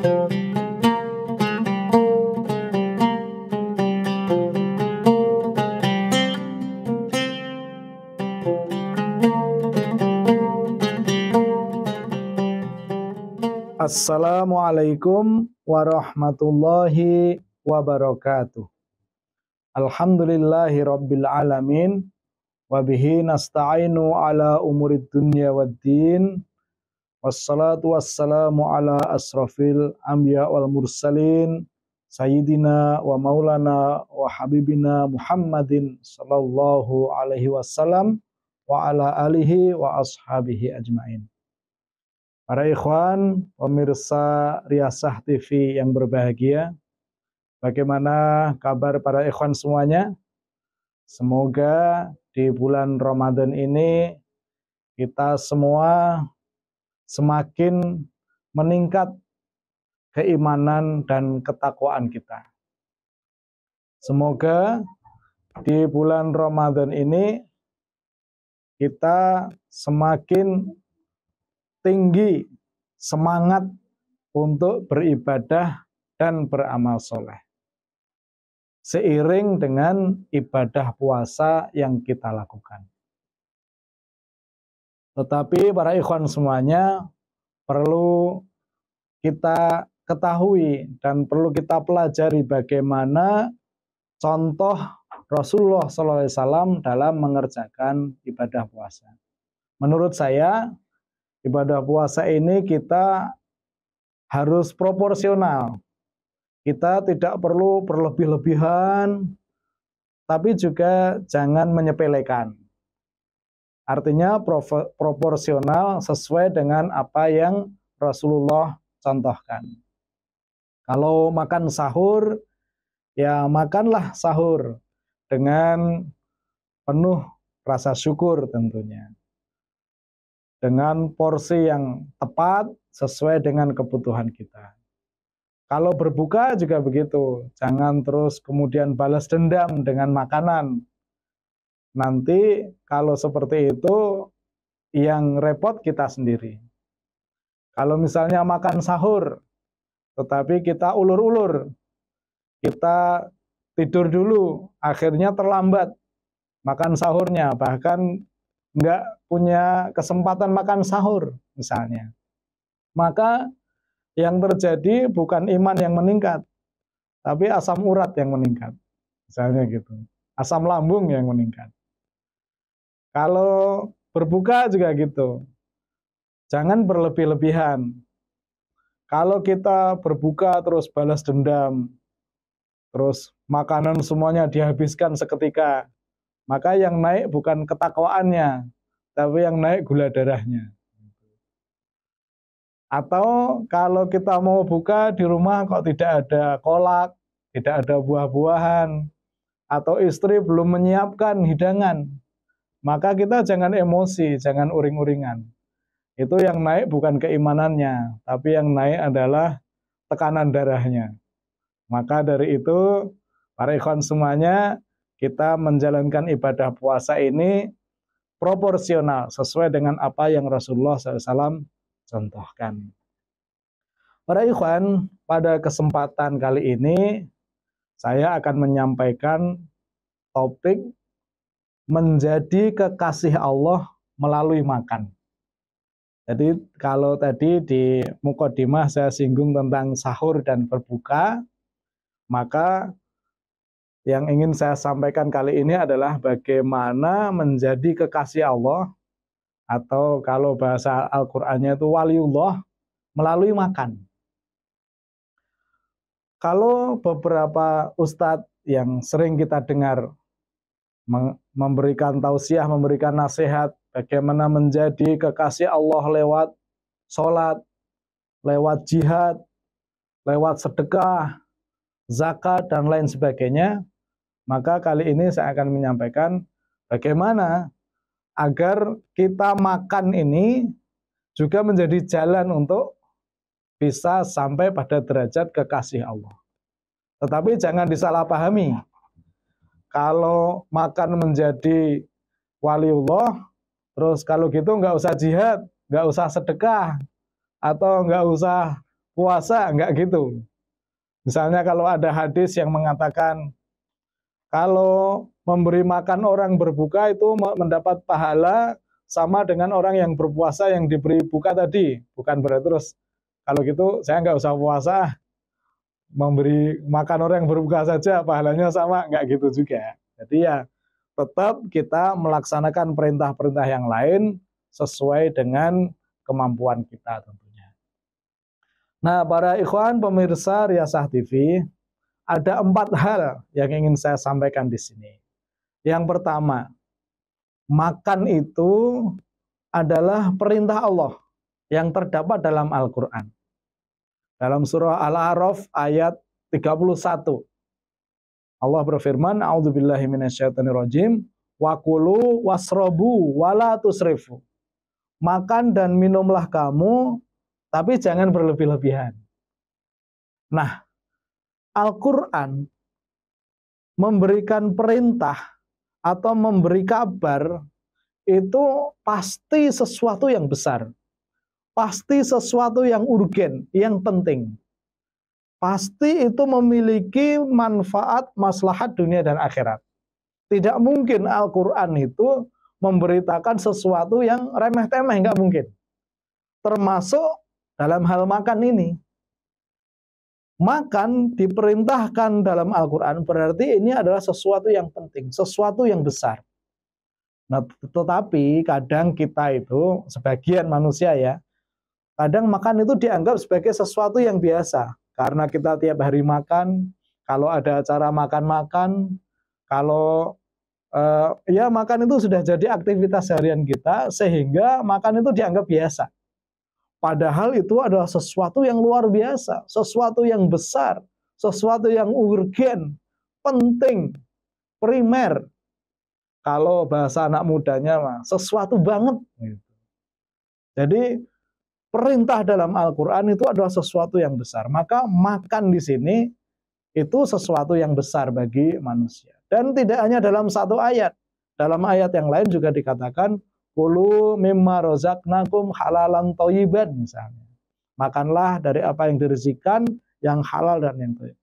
Assalamualaikum warahmatullahi wabarakatuh. Alhamdulillahi rabbil alamin. Wabihi nasta'inu ala umurid dunya waddin. Wassalatu wassalamu ala asrafil anbiya wal mursalin. Sayyidina wa maulana wa habibina Muhammadin sallallahu alaihi wasallam wa ala alihi wa ashabihi ajmain. Para ikhwan, pemirsa Riyasah TV yang berbahagia, bagaimana kabar para ikhwan semuanya? Semoga di bulan Ramadan ini kita semua semakin meningkat keimanan dan ketakwaan kita. Semoga di bulan Ramadan ini kita semakin tinggi semangat untuk beribadah dan beramal soleh, seiring dengan ibadah puasa yang kita lakukan. Tetapi para ikhwan semuanya perlu kita ketahui dan perlu kita pelajari bagaimana contoh Rasulullah SAW dalam mengerjakan ibadah puasa. Menurut saya, ibadah puasa ini kita harus proporsional. Kita tidak perlu berlebih-lebihan, tapi juga jangan menyepelekan. Artinya proporsional sesuai dengan apa yang Rasulullah contohkan. Kalau makan sahur, ya makanlah sahur dengan penuh rasa syukur tentunya. Dengan porsi yang tepat sesuai dengan kebutuhan kita. Kalau berbuka juga begitu, jangan terus kemudian balas dendam dengan makanan. Nanti kalau seperti itu yang repot kita sendiri. Kalau misalnya makan sahur, tetapi kita ulur-ulur, kita tidur dulu, akhirnya terlambat makan sahurnya, bahkan nggak punya kesempatan makan sahur misalnya, maka yang terjadi bukan iman yang meningkat, tapi asam urat yang meningkat, misalnya gitu, asam lambung yang meningkat. Kalau berbuka juga gitu, jangan berlebih-lebihan. Kalau kita berbuka terus balas dendam, terus makanan semuanya dihabiskan seketika, maka yang naik bukan ketakwaannya, tapi yang naik gula darahnya. Atau kalau kita mau buka di rumah kok tidak ada kolak, tidak ada buah-buahan, atau istri belum menyiapkan hidangan, maka kita jangan emosi, jangan uring-uringan. Itu yang naik bukan keimanannya, tapi yang naik adalah tekanan darahnya. Maka dari itu, para ikhwan semuanya, kita menjalankan ibadah puasa ini proporsional sesuai dengan apa yang Rasulullah SAW contohkan. Para ikhwan, pada kesempatan kali ini saya akan menyampaikan topik menjadi kekasih Allah melalui makan. Jadi kalau tadi di mukadimah saya singgung tentang sahur dan berbuka, maka yang ingin saya sampaikan kali ini adalah bagaimana menjadi kekasih Allah, atau kalau bahasa Al-Qur'annya itu waliullah, melalui makan. Kalau beberapa ustadz yang sering kita dengar memberikan tausiah, memberikan nasihat bagaimana menjadi kekasih Allah lewat sholat, lewat jihad, lewat sedekah, zakat, dan lain sebagainya, maka kali ini saya akan menyampaikan bagaimana agar kita makan ini juga menjadi jalan untuk bisa sampai pada derajat kekasih Allah. Tetapi jangan disalahpahami. Kalau makan menjadi waliullah, terus kalau gitu nggak usah jihad, nggak usah sedekah, atau nggak usah puasa, enggak gitu. Misalnya kalau ada hadis yang mengatakan kalau memberi makan orang berbuka itu mendapat pahala sama dengan orang yang berpuasa yang diberi buka tadi. Bukan berarti terus kalau gitu saya nggak usah puasa, memberi makan orang yang berbuka saja pahalanya sama, nggak gitu juga. Jadi ya tetap kita melaksanakan perintah-perintah yang lain sesuai dengan kemampuan kita tentunya. Nah, para ikhwan pemirsa Riyasah TV, ada 4 hal yang ingin saya sampaikan di sini. Yang pertama, makan itu adalah perintah Allah yang terdapat dalam Al-Quran. Dalam surah Al-A'raf ayat 31. Allah berfirman, A'udzubillahi minasyaitonirrajim, wa kulu wasrobu wala tusrifu. Makan dan minumlah kamu, tapi jangan berlebih-lebihan. Nah, Al-Quran memberikan perintah atau memberi kabar itu pasti sesuatu yang besar. Pasti sesuatu yang urgen, yang penting. Pasti itu memiliki manfaat, maslahat dunia dan akhirat. Tidak mungkin Al-Quran itu memberitakan sesuatu yang remeh-temeh, nggak mungkin. Termasuk dalam hal makan ini. Makan diperintahkan dalam Al-Quran berarti ini adalah sesuatu yang penting, sesuatu yang besar. Nah, tetapi kadang kita itu, sebagian manusia ya, kadang makan itu dianggap sebagai sesuatu yang biasa. Karena kita tiap hari makan, kalau ada acara makan-makan, kalau ya makan itu sudah jadi aktivitas harian kita, sehingga makan itu dianggap biasa. Padahal itu adalah sesuatu yang luar biasa, sesuatu yang besar, sesuatu yang urgen, penting, primer. Kalau bahasa anak mudanya mah, sesuatu banget. Jadi perintah dalam Al-Quran itu adalah sesuatu yang besar. Maka makan di sini itu sesuatu yang besar bagi manusia. Dan tidak hanya dalam satu ayat. Dalam ayat yang lain juga dikatakan, kulu mimma rozaknakum halalan thayyiban misalnya. Makanlah dari apa yang direzekikan yang halal dan yang thayyib.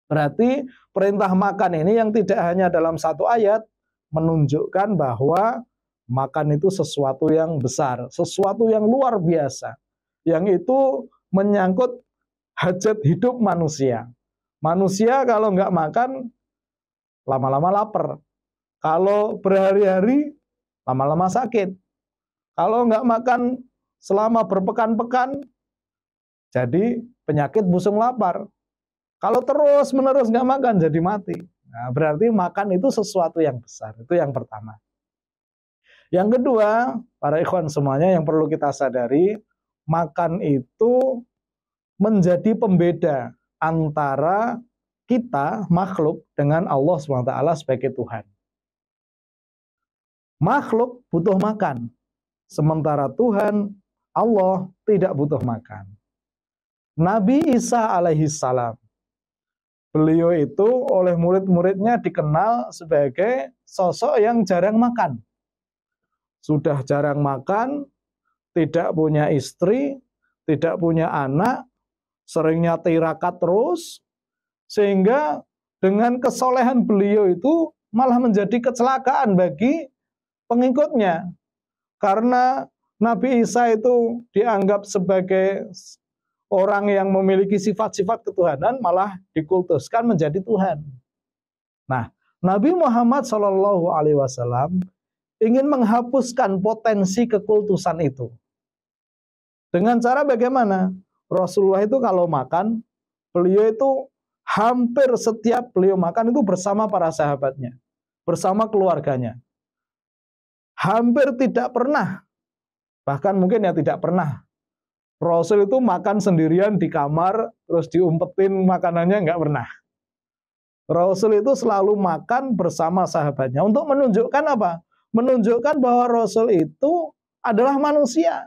Berarti perintah makan ini yang tidak hanya dalam satu ayat menunjukkan bahwa makan itu sesuatu yang besar, sesuatu yang luar biasa. Yang itu menyangkut hajat hidup manusia. Manusia kalau nggak makan, lama-lama lapar. Kalau berhari-hari, lama-lama sakit. Kalau nggak makan selama berpekan-pekan, jadi penyakit busung lapar. Kalau terus-menerus nggak makan, jadi mati. Nah, berarti makan itu sesuatu yang besar. Itu yang pertama. Yang kedua, para ikhwan semuanya yang perlu kita sadari, makan itu menjadi pembeda antara kita, makhluk, dengan Allah SWT sebagai Tuhan. Makhluk butuh makan, sementara Tuhan, Allah, tidak butuh makan. Nabi Isa alaihissalam, beliau itu oleh murid-muridnya dikenal sebagai sosok yang jarang makan. Sudah jarang makan, tidak punya istri, tidak punya anak, seringnya tirakat terus, sehingga dengan kesolehan beliau itu malah menjadi kecelakaan bagi pengikutnya. Karena Nabi Isa itu dianggap sebagai orang yang memiliki sifat-sifat ketuhanan, malah dikultuskan menjadi Tuhan. Nah, Nabi Muhammad SAW ingin menghapuskan potensi kekultusan itu. Dengan cara bagaimana? Rasulullah itu kalau makan, beliau itu hampir setiap beliau makan itu bersama para sahabatnya, bersama keluarganya. Hampir tidak pernah, bahkan mungkin ya tidak pernah, Rasul itu makan sendirian di kamar, terus diumpetin makanannya, nggak pernah. Rasul itu selalu makan bersama sahabatnya. Untuk menunjukkan apa? Menunjukkan bahwa Rasul itu adalah manusia.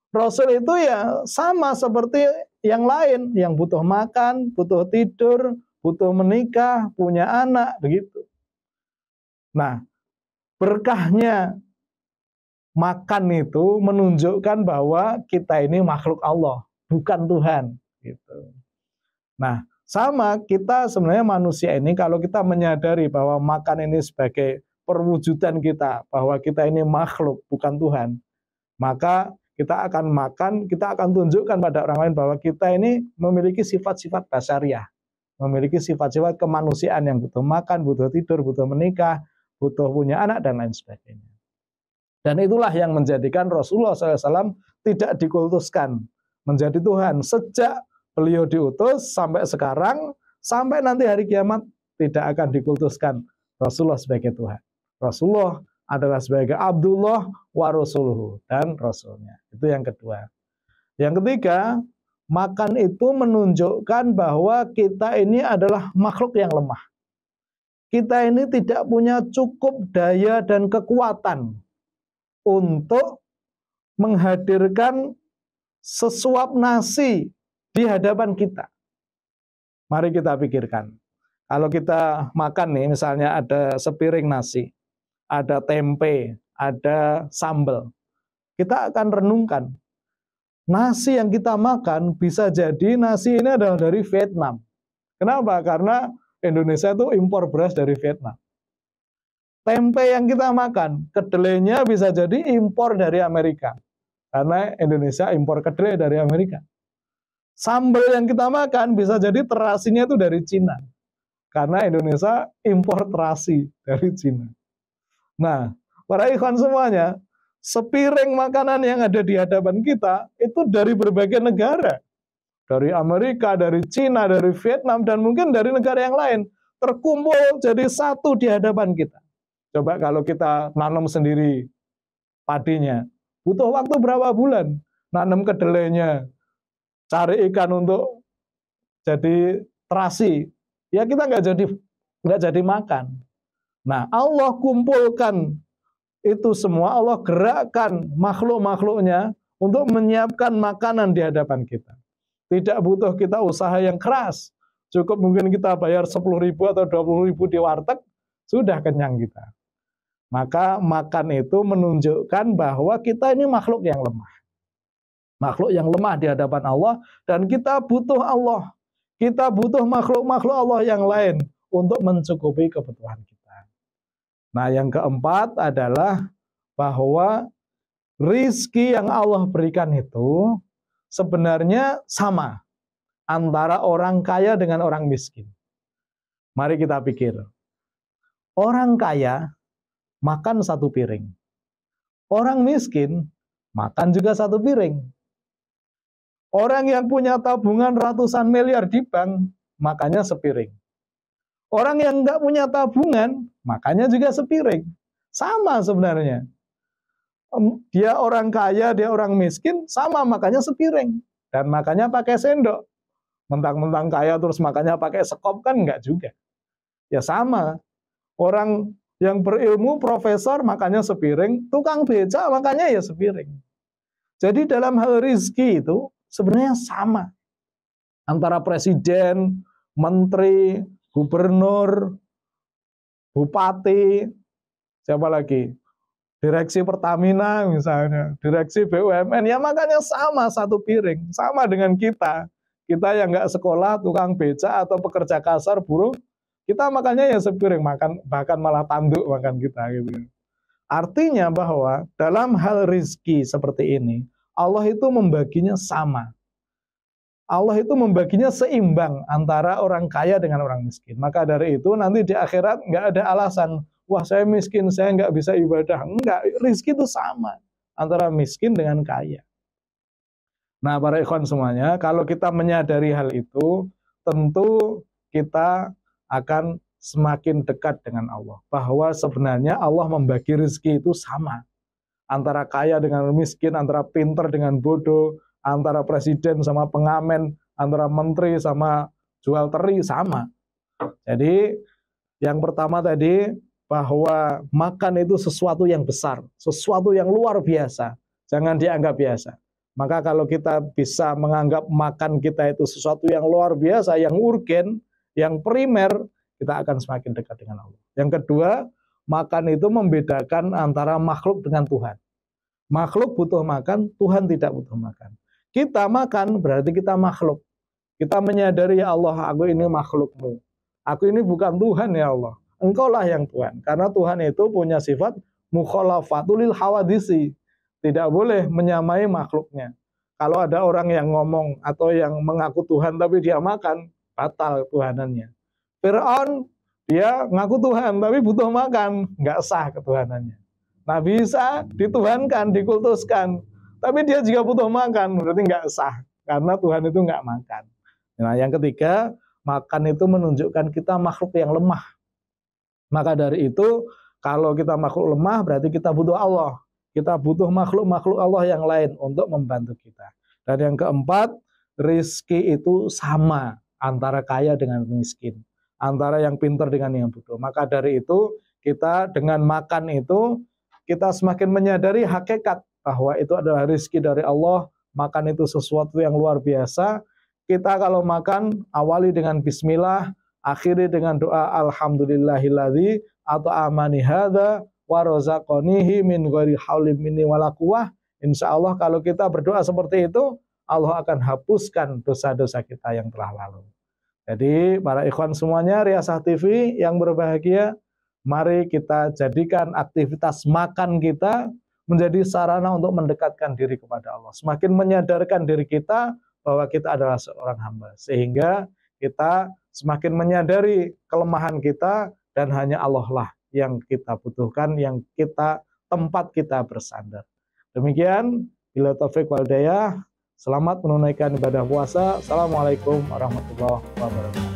Rasul itu ya sama seperti yang lain, yang butuh makan, butuh tidur, butuh menikah, punya anak, begitu. Nah, berkahnya makan itu menunjukkan bahwa kita ini makhluk Allah. bukan Tuhan. Gitu. Nah, sama kita sebenarnya manusia ini kalau kita menyadari bahwa makan ini sebagai perwujudan kita, bahwa kita ini makhluk bukan Tuhan, maka kita akan makan, kita akan tunjukkan pada orang lain bahwa kita ini memiliki sifat-sifat basariah, memiliki sifat-sifat kemanusiaan yang butuh makan, butuh tidur, butuh menikah, butuh punya anak, dan lain sebagainya. Dan itulah yang menjadikan Rasulullah SAW tidak dikultuskan menjadi Tuhan. Sejak beliau diutus sampai sekarang, sampai nanti hari kiamat, tidak akan dikultuskan Rasulullah sebagai Tuhan. Rasulullah adalah sebagai Abdullah wa Rasuluhu, dan Rasulnya. Itu yang kedua. Yang ketiga, makan itu menunjukkan bahwa kita ini adalah makhluk yang lemah. Kita ini tidak punya cukup daya dan kekuatan untuk menghadirkan sesuap nasi di hadapan kita. Mari kita pikirkan. Kalau kita makan nih, misalnya ada sepiring nasi, ada tempe, ada sambal. Kita akan renungkan. Nasi yang kita makan bisa jadi nasi ini adalah dari Vietnam. Kenapa? Karena Indonesia itu impor beras dari Vietnam. Tempe yang kita makan, kedelainya bisa jadi impor dari Amerika. Karena Indonesia impor kedelai dari Amerika. Sambal yang kita makan bisa jadi terasinya itu dari Cina. Karena Indonesia impor terasi dari Cina. Nah, para ikhwan semuanya, sepiring makanan yang ada di hadapan kita itu dari berbagai negara. Dari Amerika, dari Cina, dari Vietnam, dan mungkin dari negara yang lain. Terkumpul jadi satu di hadapan kita. Coba kalau kita nanam sendiri padinya, butuh waktu berapa bulan? Nanam kedelainya, cari ikan untuk jadi terasi, ya kita nggak jadi makan. Nah, Allah kumpulkan itu semua, Allah gerakkan makhluk-makhluknya untuk menyiapkan makanan di hadapan kita. Tidak butuh kita usaha yang keras, cukup mungkin kita bayar 10.000 atau 20.000 di warteg, sudah kenyang kita. Maka makan itu menunjukkan bahwa kita ini makhluk yang lemah. Makhluk yang lemah di hadapan Allah, dan kita butuh Allah. Kita butuh makhluk-makhluk Allah yang lain untuk mencukupi kebutuhan kita. Nah, yang keempat adalah bahwa rizki yang Allah berikan itu sebenarnya sama antara orang kaya dengan orang miskin. Mari kita pikir. Orang kaya makan satu piring. Orang miskin makan juga satu piring. Orang yang punya tabungan ratusan miliar di bank, makannya sepiring. Orang yang nggak punya tabungan, makannya juga sepiring. Sama sebenarnya. Dia orang kaya, dia orang miskin, sama makannya sepiring. Dan makannya pakai sendok. Mentang-mentang kaya terus makannya pakai sekop, kan nggak juga. Ya sama. Orang yang berilmu, profesor, makannya sepiring, tukang beca makannya ya sepiring. Jadi dalam hal rizki itu sebenarnya sama. Antara presiden, menteri, gubernur, bupati, siapa lagi? Direksi Pertamina misalnya, direksi BUMN, ya makannya sama satu piring. Sama dengan kita. Kita yang nggak sekolah, tukang beca atau pekerja kasar, buruh, kita makannya ya sepiring, bahkan malah tanduk makan kita gitu. Artinya bahwa dalam hal rizki seperti ini, Allah itu membaginya sama. Allah itu membaginya seimbang antara orang kaya dengan orang miskin. Maka dari itu nanti di akhirat nggak ada alasan, wah saya miskin, saya nggak bisa ibadah. Enggak, rizki itu sama antara miskin dengan kaya. Nah, para ikhwan semuanya, kalau kita menyadari hal itu, tentu kita akan semakin dekat dengan Allah. Bahwa sebenarnya Allah membagi rezeki itu sama. Antara kaya dengan miskin, antara pinter dengan bodoh, antara presiden sama pengamen, antara menteri sama jual teri, sama. Jadi yang pertama tadi, bahwa makan itu sesuatu yang besar, sesuatu yang luar biasa. Jangan dianggap biasa. Maka kalau kita bisa menganggap makan kita itu sesuatu yang luar biasa, yang urgen, yang primer, kita akan semakin dekat dengan Allah. Yang kedua, makan itu membedakan antara makhluk dengan Tuhan. Makhluk butuh makan, Tuhan tidak butuh makan. Kita makan berarti kita makhluk. Kita menyadari, ya Allah, aku ini makhlukmu. Aku ini bukan Tuhan, ya Allah. Engkaulah yang Tuhan. Karena Tuhan itu punya sifat mukhalafatulil hawadisi. Tidak boleh menyamai makhluknya. Kalau ada orang yang ngomong atau yang mengaku Tuhan tapi dia makan, batal Tuhanannya. Fir'aun, dia ngaku Tuhan tapi butuh makan, nggak sah ketuhanannya. Nabi Isa dituhankan, dikultuskan, tapi dia juga butuh makan, berarti nggak sah. Karena Tuhan itu nggak makan. Nah, yang ketiga, makan itu menunjukkan kita makhluk yang lemah. Maka dari itu, kalau kita makhluk lemah, berarti kita butuh Allah. Kita butuh makhluk-makhluk Allah yang lain untuk membantu kita. Dan yang keempat, rizki itu sama antara kaya dengan miskin. Antara yang pintar dengan yang bodoh. Maka dari itu, kita dengan makan itu, kita semakin menyadari hakikat bahwa itu adalah rizki dari Allah. Makan itu sesuatu yang luar biasa. Kita kalau makan, awali dengan bismillah, akhiri dengan doa alhamdulillahilladzi atau amani hadza wa razaqanihi min ghairi haulin minni wala quwwah. Insyaallah kalau kita berdoa seperti itu, Allah akan hapuskan dosa-dosa kita yang telah lalu. Jadi para ikhwan semuanya, Riyasah TV yang berbahagia, mari kita jadikan aktivitas makan kita menjadi sarana untuk mendekatkan diri kepada Allah. Semakin menyadarkan diri kita bahwa kita adalah seorang hamba. Sehingga kita semakin menyadari kelemahan kita dan hanya Allah lah yang kita butuhkan, yang tempat kita bersandar. Demikian, bila taufik wal hidayah, selamat menunaikan ibadah puasa. Assalamualaikum warahmatullahi wabarakatuh.